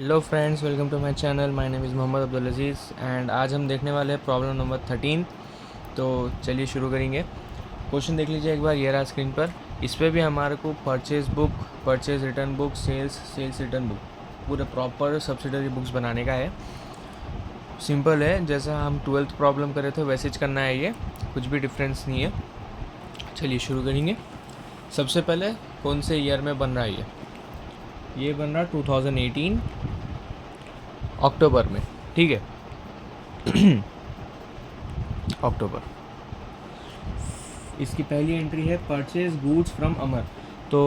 Hello friends, welcome to my channel. My name is Mohammad Abdul Aziz and आज हम देखने वाले हैं प्रॉब्लम नंबर 13। तो चलिए शुरू करेंगे। क्वेश्चन देख लीजिए एक बार, ये रहा स्क्रीन पर। इस पर भी हमारे को purchase book, purchase return book, sales return book, पूरे प्रॉपर सब्सिडरी बुक्स बनाने का है। सिंपल है, जैसा हम 12th प्रॉब्लम करे थे वैसे ही करना है, ये कुछ भी डिफरेंस नहीं है। चलिए शुरू करेंगे। सबसे पहले कौन से ईयर में बन रहा है ये बन रहा 2018 अक्टूबर में, ठीक है। अक्टूबर। इसकी पहली एंट्री है परचेज गुड्स फ्रॉम अमर। तो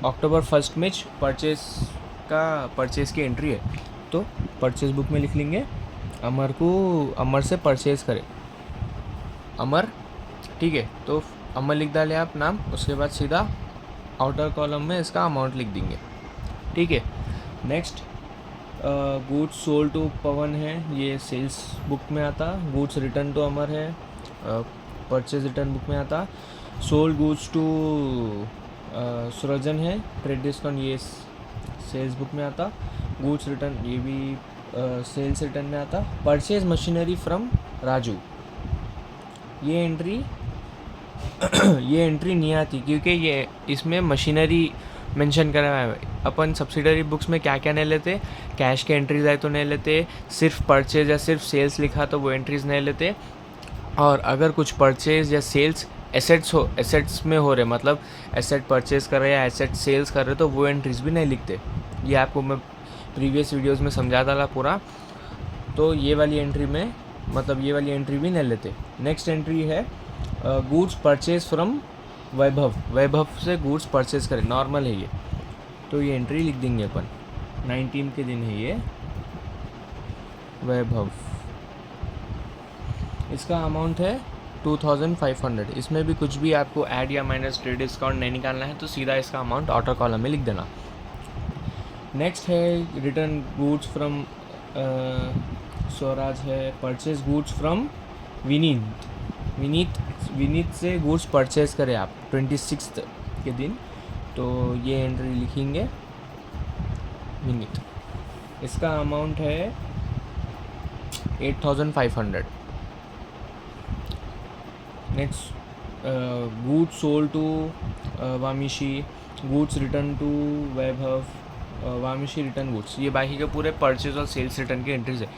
अक्टूबर फर्स्ट में परचेज की एंट्री है, तो परचेज बुक में लिख लेंगे अमर से परचेज करें अमर, ठीक है। तो अमर लिख डाले आप नाम, उसके बाद सीधा आउटर कॉलम में इसका अमाउंट लिख देंगे, ठीक है। नेक्स्ट गुड्स सोल्ड टू पवन है, ये सेल्स बुक में आता। गुड्स रिटर्न टू अमर है, परचेज रिटर्न बुक में आता। सोल्ड गुड्स टू सृजन है, ट्रेड डिस्काउंट, ये सेल्स बुक में आता। गुड्स रिटर्न, ये भी सेल्स रिटर्न में आता। परचेज मशीनरी फ्रॉम राजू, ये एंट्री ये एंट्री नहीं आती क्योंकि ये इसमें मशीनरी मेंशन करा हुआ है। अपन सब्सिडरी बुक्स में क्या क्या नहीं लेते, कैश के एंट्रीज आए तो नहीं लेते, सिर्फ परचेज या सिर्फ सेल्स लिखा तो वो एंट्रीज नहीं लेते। और अगर कुछ परचेज या सेल्स एसेट्स में हो रहे, मतलब एसेट परचेज कर रहे या एसेट सेल्स कर रहे, तो वो एंट्रीज भी नहीं लिखते। ये आपको मैं प्रीवियस वीडियोस में समझा था पूरा। तो ये वाली एंट्री में, मतलब ये वाली एंट्री भी नहीं लेते। नेक्स्ट एंट्री है गुड्स परचेज फ्रॉम वैभव से गुड्स परचेज करें, नॉर्मल है ये, तो ये एंट्री लिख देंगे अपन। 19 के दिन है ये, वैभव। इसका अमाउंट है 2500। इसमें भी कुछ भी आपको ऐड या माइनस ट्रेड डिस्काउंट नहीं निकालना है, तो सीधा इसका अमाउंट ऑर्डर कॉलम में लिख देना। नेक्स्ट है रिटर्न गुड्स फ्रॉम स्वराज है, परचेज गुड्स फ्रॉम विनीत से गुड्स परचेज करें आप 26 के दिन, तो ये एंट्री लिखेंगे विनीत। इसका अमाउंट है 8500। Next goods sold to Vamshi, goods return to Vaibhav, Vamshi return goods, ये बाकी के पूरे परचेज और सेल्स रिटर्न के एंट्रीज है।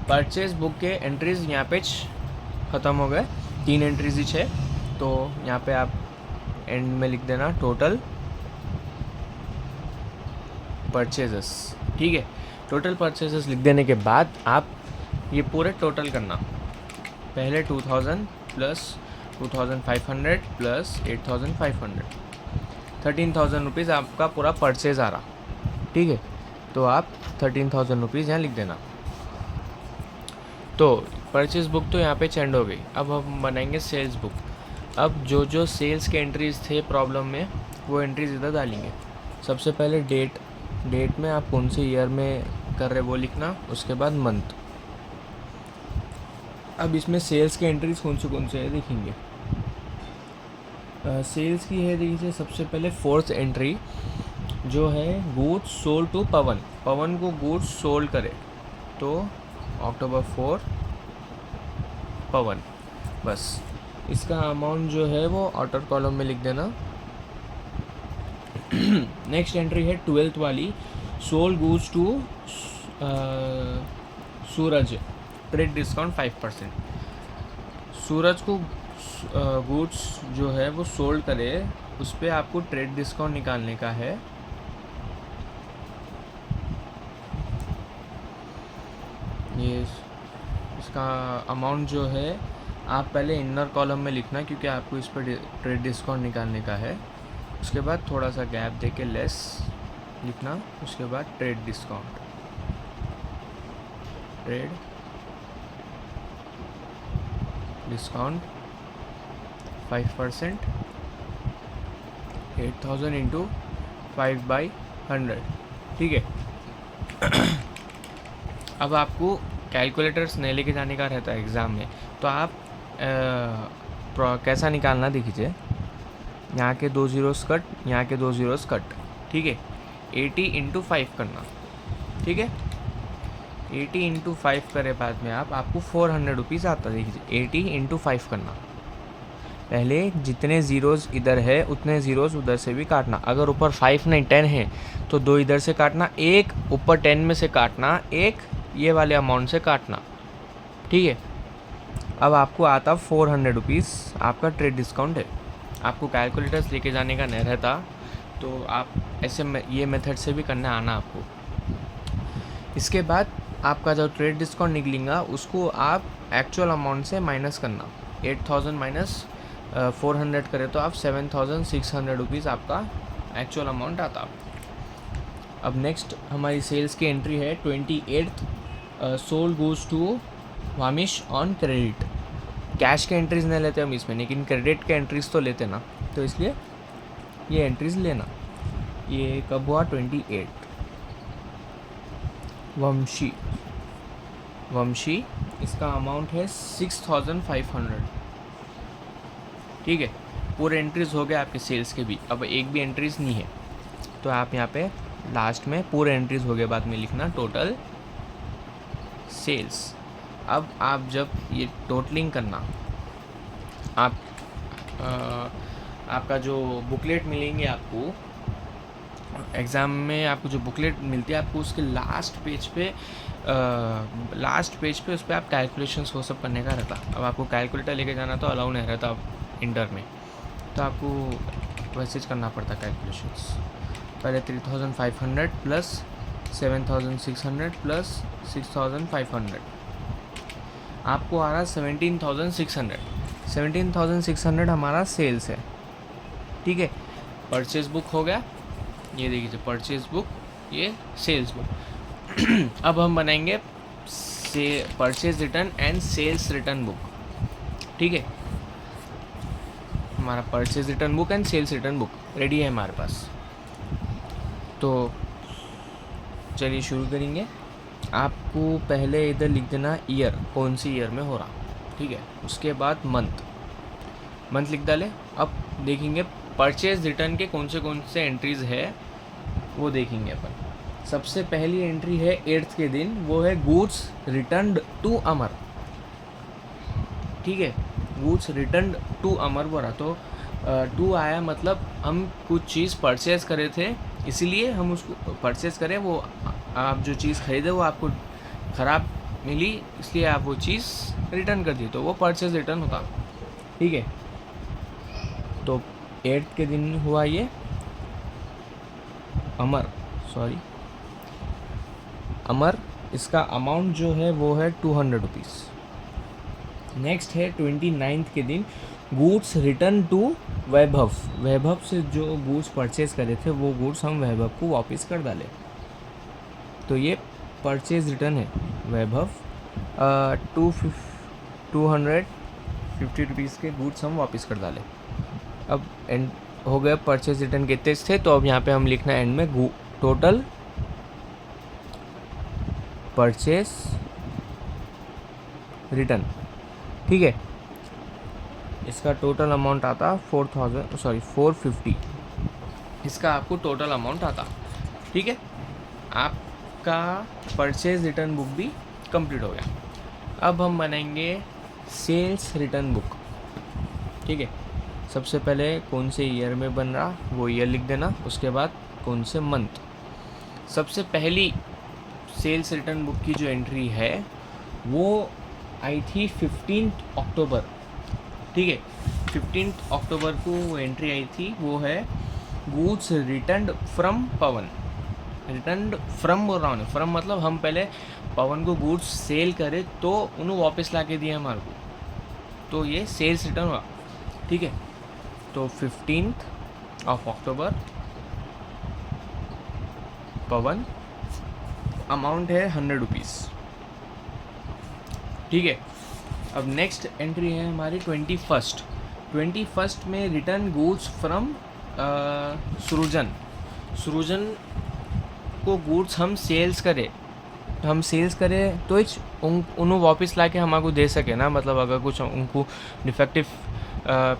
परचेज बुक के एंट्रीज यहाँ पे ख़त्म हो गए, 3 एंट्रीज ही है। तो यहाँ पे आप एंड में लिख देना टोटल परचेजेस, ठीक है। टोटल परचेजेस लिख देने के बाद आप ये पूरे टोटल करना। पहले 2000 प्लस 2500 प्लस 8500, 13,000 रुपीज़ आपका पूरा परचेज आ रहा, ठीक है। तो आप 13,000 रुपीज़ यहाँ लिख देना। तो परचेज बुक तो यहाँ पे एंड हो गई। अब हम बनाएंगे सेल्स बुक। अब जो सेल्स के एंट्रीज थे प्रॉब्लम में, वो एंट्रीज इधर डालेंगे। सबसे पहले डेट में आप कौन से ईयर में कर रहे वो लिखना, उसके बाद मंथ। अब इसमें सेल्स के एंट्रीज कौन से है देखेंगे। सेल्स की है, देखिए सबसे पहले 4th एंट्री जो है गुड्स सोल्ड टू पवन को गुड्स सोल्ड करे, तो अक्टूबर 4 पवन, बस। इसका अमाउंट जो है वो आउटर कॉलम में लिख देना। नेक्स्ट एंट्री है 12th वाली, sold goods to Suraj, trade discount 5%। Suraj को गुड्स जो है वो सोल्ड करे, उस पर आपको ट्रेड डिस्काउंट निकालने का है। ये इसका अमाउंट जो है आप पहले इनर कॉलम में लिखना, क्योंकि आपको इस पर ट्रेड डिस्काउंट निकालने का है। उसके बाद थोड़ा सा गैप दे के लेस लिखना, उसके बाद trade discount, trade discount 5%, 8000 into 5/100, ठीक है। अब आपको कैलकुलेटर्स नहीं लेके जाने का रहता है एग्ज़ाम में, तो आप कैसा निकालना देखिए। यहाँ के 2 ज़ीरोस कट, यहाँ के 2 ज़ीरोस कट, ठीक है। 80 इंटू 5 करना, ठीक है। 80 इंटू 5 करे बाद में आपको 400 रुपीज़ आता। देखिए 80 इंटू 5 करना, पहले जितने ज़ीरोज़ इधर है उतने ज़ीरोज़ उधर से भी काटना। अगर ऊपर 5 नहीं 10 है तो 2 इधर से काटना, एक ऊपर 10 में से काटना, एक ये वाले अमाउंट से काटना, ठीक है। अब आपको आता 400 रुपीज़, आपका ट्रेड डिस्काउंट है। आपको कैलकुलेटर्स लेके जाने का नहीं रहता, तो आप ऐसे ये मेथड से भी करना आना आपको। इसके बाद आपका जो ट्रेड डिस्काउंट निकलेगा उसको आप एक्चुअल अमाउंट से माइनस करना। 8000 माइनस 400 करें तो आप 7600 रुपीज़ आपका एक्चुअल अमाउंट आता। अब नेक्स्ट हमारी सेल्स की एंट्री है 28th, sold goes to Vamshi on credit. Cash के एंट्रीज़ नहीं लेते हम इसमें, लेकिन क्रेडिट के एंट्रीज़ तो लेते ना, तो इसलिए ये एंट्रीज़ लेना। ये कब हुआ? 28। वंशी इसका अमाउंट है 6500, ठीक है। पूरे एंट्रीज़ हो गए आपके सेल्स के भी। अब एक भी एंट्रीज़ नहीं है, तो आप यहाँ पे लास्ट में पूरे एंट्रीज़ हो गए बाद में लिखना टोटल सेल्स। अब आप जब ये टोटलिंग करना, आपका जो बुकलेट मिलेंगे आपको एग्ज़ाम में, आपको जो बुकलेट मिलती है आपको उसके लास्ट पेज पे उस पर आप कैलकुलेशंस वो सब करने का रहता। अब आपको कैलकुलेटर लेके जाना तो अलाउ नहीं रहता इंटर में, तो आपको वैसे करना पड़ता कैलकुलेशंस। पहले 3500 प्लस 7600 प्लस 6500, आपको आ रहा 17600। 17600 हमारा सेल्स है, ठीक है। परचेज बुक हो गया, ये देखिए परचेज बुक, ये सेल्स बुक। अब हम बनाएंगे purchase return and sales return book, ठीक है। हमारा purchase return book and sales return book ready है हमारे पास। तो चलिए शुरू करेंगे। आपको पहले इधर लिख देना ईयर, कौन सी ईयर में हो रहा, ठीक है। उसके बाद मंथ लिख डाले। अब देखेंगे परचेज रिटर्न के कौन से एंट्रीज़ है वो देखेंगे अपन। सबसे पहली एंट्री है 8th के दिन, वो है गुड्स रिटर्न्ड टू अमर, ठीक है। गुड्स रिटर्न्ड टू अमर बोला तो टू आया, मतलब हम कुछ चीज़ परचेज करे थे, इसीलिए हम उसको परचेज करें। वो आप जो चीज़ खरीदे वो आपको ख़राब मिली, इसलिए आप वो चीज़ रिटर्न कर दी, तो वो परचेज रिटर्न होता, ठीक है। तो 8th के दिन हुआ ये अमर, इसका अमाउंट जो है वो है 200 रुपीज़। नेक्स्ट है 29th के दिन गुड्स रिटर्न टू वैभव से जो गुड्स परचेज करे थे वो गुड्स हम वैभव को वापस कर डाले, तो ये परचेज रिटर्न है वैभव। 250 रुपीज़ के गुड्स हम वापस कर डाले। अब एंड हो गया परचेज रिटर्न कितने थे, तो अब यहाँ पे हम लिखना एंड में टोटल परचेज रिटर्न, ठीक है। इसका टोटल अमाउंट आता 450, इसका आपको टोटल अमाउंट आता, ठीक है। आपका परचेज रिटर्न बुक भी कंप्लीट हो गया। अब हम बनाएंगे सेल्स रिटर्न बुक, ठीक है। सबसे पहले कौन से ईयर में बन रहा वो ईयर लिख देना, उसके बाद कौन से मंथ। सबसे पहली सेल्स रिटर्न बुक की जो एंट्री है वो आई थी 15 अक्टूबर, ठीक है। 15 अक्टूबर को वो एंट्री आई थी, वो है goods returned from Pawan. Returned from बोल रहा हूँ, फ्रॉम मतलब हम पहले पवन को गुड्स सेल करे तो उन्हें वापस ला के दिए हमारे को, तो ये सेल्स रिटर्न हुआ, ठीक है। तो 15 अक्टूबर पवन, अमाउंट है 100 रुपीज़, ठीक है। अब नेक्स्ट एंट्री है हमारी 21st में रिटर्न गुड्स फ्रॉम सृजन को गुड्स हम सेल्स करे तो उन्हें वापस ला के हमारे दे सके ना, मतलब अगर कुछ उनको डिफेक्टिव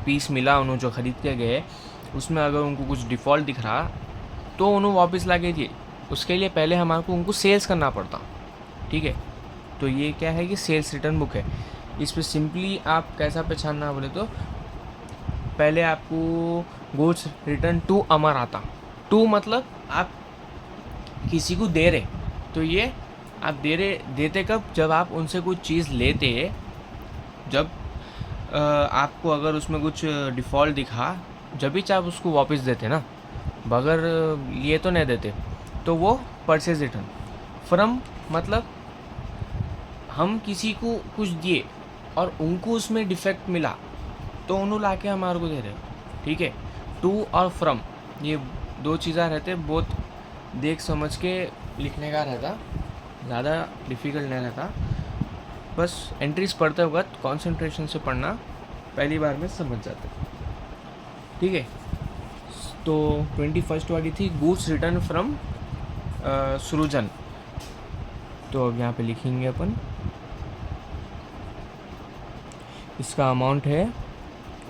पीस मिला उन्होंने जो ख़रीद के गए, उसमें अगर उनको कुछ डिफ़ॉल्ट दिख रहा तो उन्हें वापस ला के उसके लिए पहले हमारे को उनको सेल्स करना पड़ता, ठीक है। तो ये क्या है कि सेल्स रिटर्न बुक है। इस पर सिंपली आप कैसा पहचानना बोले तो पहले आपको गुड्स रिटर्न टू अमर आता। टू मतलब आप किसी को दे रहे, तो ये आप देते कब, जब आप उनसे कुछ चीज़ लेते, जब आपको अगर उसमें कुछ डिफ़ॉल्ट दिखा, जब भी आप उसको वापस देते ना, बगैर लिए तो नहीं देते, तो वो परचेज रिटर्न। फ्रॉम मतलब हम किसी को कुछ दिए और उनको उसमें डिफेक्ट मिला, तो उन्होंने ला के हमारे को दे रहे, ठीक है। टू और फ्रॉम ये दो चीज़ें रहते, बहुत देख समझ के लिखने का रहता, ज़्यादा डिफ़िकल्ट नहीं रहता। बस एंट्रीज पढ़ते वक्त कंसंट्रेशन से पढ़ना, पहली बार में समझ जाते, ठीक है। तो 21st वाली थी गुड्स रिटर्न फ्रॉम सृजन। तो अब यहाँ पे लिखेंगे अपन, इसका अमाउंट है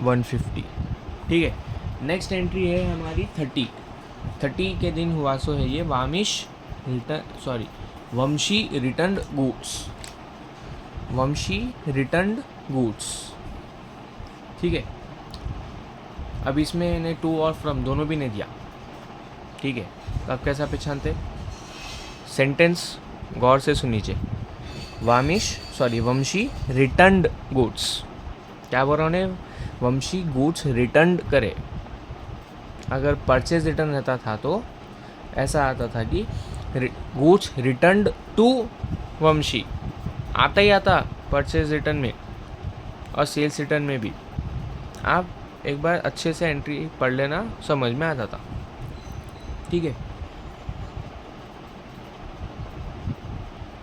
150, ठीक है। नेक्स्ट एंट्री है हमारी 30 के दिन हुआ सो है ये वंशी रिटर्न गुड्स, ठीक है। अब इसमें इन्हें टू और फ्रॉम दोनों भी नहीं दिया, ठीक है। तो आप कैसा पहचानते, सेंटेंस गौर से सुनीजिए। वंशी रिटर्न गुड्स, क्या बोल रहा हूँ, वंशी गुड्स रिटर्न करे। अगर परचेज रिटर्न रहता था तो ऐसा आता था कि गुड्स रिटर्न टू वंशी, आता ही आता परचेज रिटर्न में और सेल्स रिटर्न में भी। आप एक बार अच्छे से एंट्री पढ़ लेना, समझ में आ जाता, ठीक है।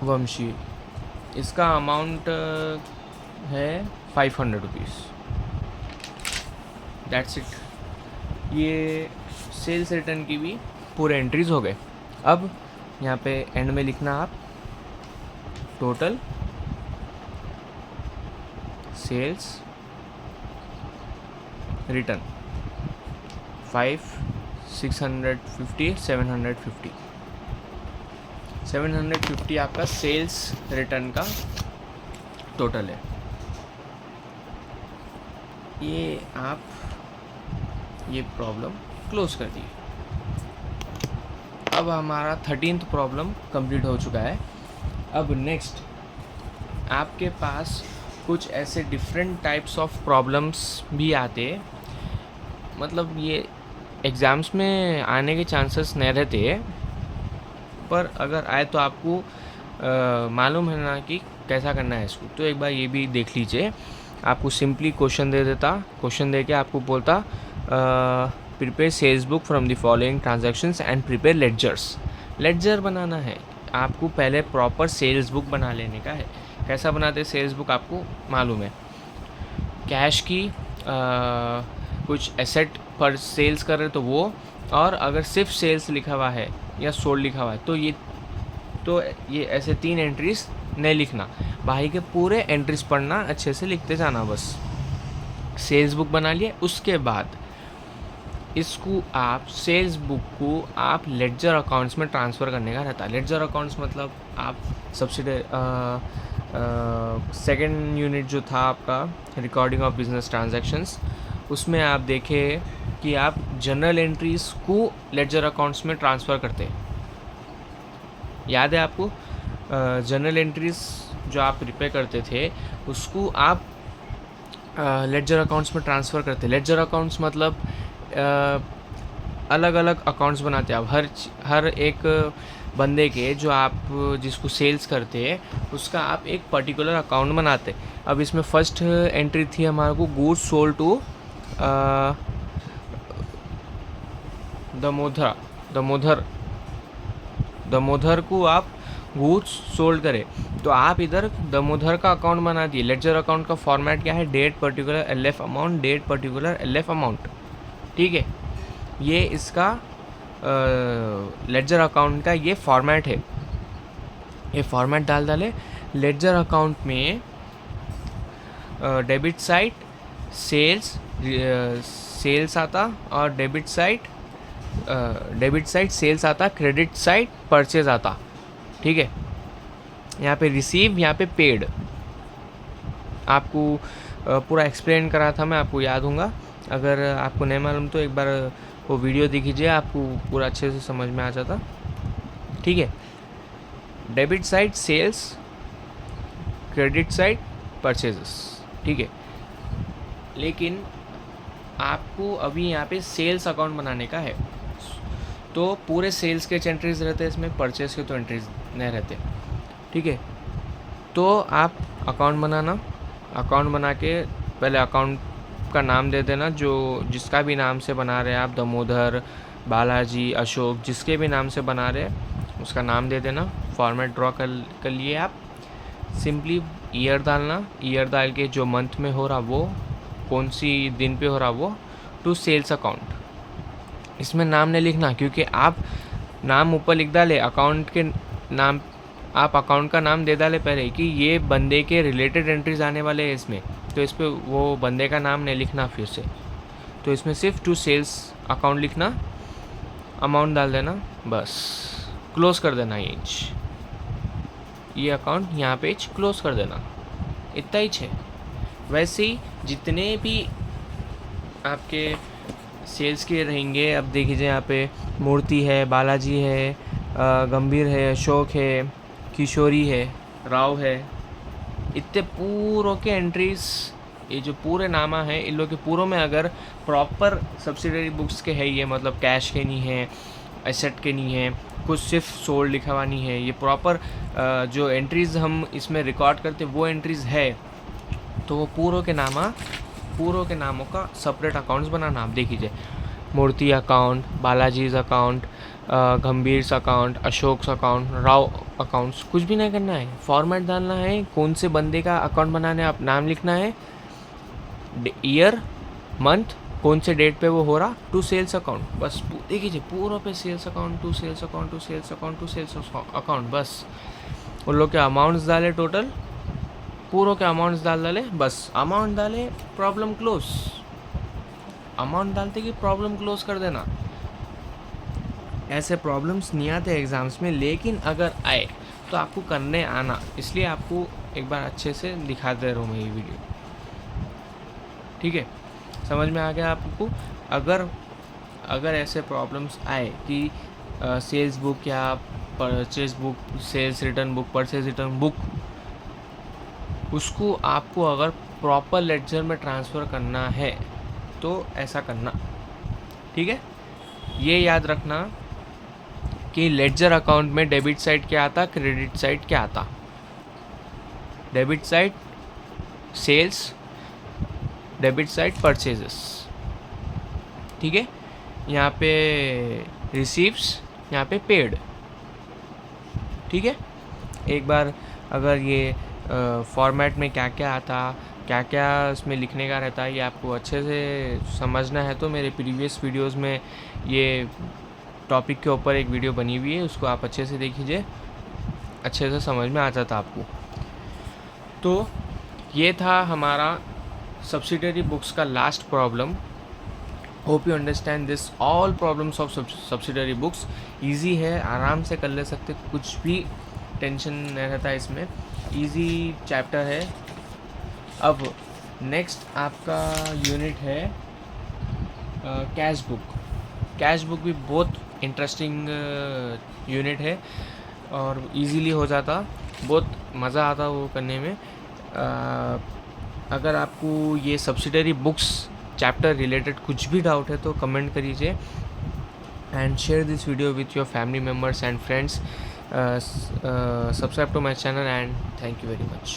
वंशी, इसका अमाउंट है 500 रुपीज़, दैट्स इट। ये सेल्स रिटर्न की भी पूरे एंट्रीज हो गए। अब यहाँ पे एंड में लिखना आप टोटल सेल्स रिटर्न 5, 650, 750 आपका सेल्स रिटर्न का टोटल है। ये आप ये प्रॉब्लम क्लोज कर दी। अब हमारा 13th प्रॉब्लम कंप्लीट हो चुका है। अब नेक्स्ट आपके पास कुछ ऐसे डिफरेंट टाइप्स ऑफ प्रॉब्लम्स भी आते, मतलब ये एग्ज़ाम्स में आने के चांसेस नहीं रहते, पर अगर आए तो आपको मालूम है ना कि कैसा करना है इसको। तो एक बार ये भी देख लीजिए। आपको सिंपली क्वेश्चन दे देता, क्वेश्चन दे के आपको बोलता prepare sales book from the following transactions and prepare ledger बनाना है। आपको पहले प्रॉपर सेल्स बुक बना लेने का है। कैसा बनाते सेल्स बुक आपको मालूम है, कैश की कुछ एसेट पर सेल्स कर रहे तो वो, और अगर सिर्फ सेल्स लिखा हुआ है या सोल्ड लिखा हुआ है तो ये ऐसे 3 एंट्रीज नहीं लिखना, बाकी के पूरे एंट्रीज पढ़ना, अच्छे से लिखते जाना। बस सेल्स बुक बना लिए, उसके बाद इसको आप सेल्स बुक को आप लेडजर अकाउंट्स में ट्रांसफ़र करने का रहता है। लेडजर अकाउंट्स मतलब आप सब्सिडरी सेकेंड यूनिट जो था आपका रिकॉर्डिंग ऑफ बिजनेस ट्रांजैक्शंस, उसमें आप देखें कि आप जनरल एंट्रीज को लेडजर अकाउंट्स में ट्रांसफ़र करते हैं। याद है आपको, जनरल एंट्रीज जो आप प्रिपेयर करते थे उसको आप लेडजर अकाउंट्स में ट्रांसफ़र करते। लेडजर अकाउंट्स मतलब अलग अलग अकाउंट्स बनाते आप, हर एक बंदे के जो आप जिसको सेल्स करते हैं उसका आप एक पर्टिकुलर अकाउंट बनाते। अब इसमें फर्स्ट एंट्री थी हमारे को गुड्स सोल्ड टू दामोदर को आप गुड्स सोल्ड करें, तो आप इधर दामोदर का अकाउंट बना दिए। लेडजर अकाउंट का फॉर्मेट क्या है, date particular LF amount, date particular LF amount, ठीक है। ये इसका लेडजर अकाउंट का ये फॉर्मेट है। ये फॉर्मेट डाले लेडजर अकाउंट में डेबिट साइड सेल्स आता और debit side debit side sales आता, क्रेडिट साइड परचेज आता, ठीक है। यहाँ पे रिसीव, यहाँ पे पेड। आपको पूरा एक्सप्लेन करा था मैं, आपको याद होगा। अगर आपको नहीं मालूम तो एक बार वो वीडियो देख लीजिए, आपको पूरा अच्छे से समझ में आ जाता, ठीक है। Debit side sales, credit side purchases, ठीक है। लेकिन आपको अभी यहाँ पे सेल्स अकाउंट बनाने का है, तो पूरे सेल्स के एंट्रीज रहते हैं इसमें, परचेज के तो एंट्रीज नहीं रहते, ठीक है। तो आप अकाउंट बनाना, अकाउंट बना के पहले अकाउंट का नाम दे देना, जो जिसका भी नाम से बना रहे हैं आप, दामोदर, बालाजी, अशोक, जिसके भी नाम से बना रहे हैं उसका नाम दे देना। फॉर्मेट ड्रॉ कर लिए आप। सिंपली ईयर डालना, ईयर डाल के जो मंथ में हो रहा वो, कौन सी दिन पे हो रहा वो, टू सेल्स अकाउंट। इसमें नाम नहीं लिखना, क्योंकि आप नाम ऊपर लिख डाले, अकाउंट के नाम, आप अकाउंट का नाम दे डाले पहले कि ये बंदे के रिलेटेड एंट्रीज आने वाले हैं इसमें, तो इस पर वो बंदे का नाम नहीं लिखना फिर से। तो इसमें सिर्फ टू सेल्स अकाउंट लिखना, अमाउंट डाल देना, बस क्लोज कर देना। ये अकाउंट यहाँ पे क्लोज कर देना, इतना ही है। वैसे ही जितने भी आपके सेल्स के रहेंगे, अब देख लीजिए यहाँ पे मूर्ति है, बालाजी है, गंभीर है, अशोक है, किशोरी है, राव है, इतने पूरों के एंट्रीज, ये जो पूरे नामा है इन लोग के पूरों में अगर प्रॉपर सब्सिडरी बुक्स के है, ये मतलब कैश के नहीं है, एसेट के नहीं है, कुछ सिर्फ सोल्ड लिखा हुआ नहीं है, ये प्रॉपर जो एंट्रीज हम इसमें रिकॉर्ड करते वो एंट्रीज है, तो वो पूरों के नामों का सेपरेट अकाउंट्स बनाना। आप देख लीजिए, मूर्ति अकाउंट, बालाजीज अकाउंट, गंभीर account, Ashok account, Rao accounts, कुछ भी नहीं करना है, फॉर्मेट डालना है, कौन से बंदे का अकाउंट बनाना है, आप नाम लिखना है, ईयर, मंथ, कौन से डेट पे वो हो रहा, टू सेल्स अकाउंट, बस देख लीजिए पूरों पे sales account, to sales account, to sales account, to sales account, बस उन लोग के अमाउंट्स डाले, टोटल पूरों के अमाउंट्स डाले, बस अमाउंट डाले, प्रॉब्लम क्लोज। अमाउंट डालते कि प्रॉब्लम क्लोज कर देना। ऐसे प्रॉब्लम्स नहीं आते एग्ज़ाम्स में, लेकिन अगर आए तो आपको करने आना, इसलिए आपको एक बार अच्छे से दिखा दे रहा हूँ मैं ये वीडियो, ठीक है। समझ में आ गया आपको। अगर ऐसे प्रॉब्लम्स आए कि सेल्स बुक या purchase book, sales return book, purchase return book, उसको आपको अगर प्रॉपर लेडजर में ट्रांसफ़र करना है तो ऐसा करना, ठीक है। ये याद रखना कि लेडजर अकाउंट में डेबिट साइड क्या आता, क्रेडिट साइड क्या आता। Debit side sales, debit side purchases, ठीक है। यहाँ पे रिसीव्स, यहाँ पे पेड, ठीक है। एक बार अगर ये फॉर्मेट में क्या क्या आता, क्या क्या इसमें लिखने का रहता है, ये आपको अच्छे से समझना है तो मेरे प्रीवियस वीडियोस में ये टॉपिक के ऊपर एक वीडियो बनी हुई है, उसको आप अच्छे से देख लीजिए, अच्छे से समझ में आ जाता आपको। तो ये था हमारा सब्सिडरी बुक्स का last problem. Hope you understand this all problems of subsidiary books. Easy है, आराम से कर ले सकते, कुछ भी टेंशन नहीं रहता इसमें, इजी चैप्टर है। अब नेक्स्ट आपका यूनिट है कैश बुक। कैश बुक भी बहुत इंटरेस्टिंग यूनिट है और इजीली हो जाता, बहुत मज़ा आता वो करने में। अगर आपको ये सब्सिडरी बुक्स चैप्टर रिलेटेड कुछ भी डाउट है तो कमेंट करिए and share this video with your family members and friends. Subscribe to my channel and thank you very much.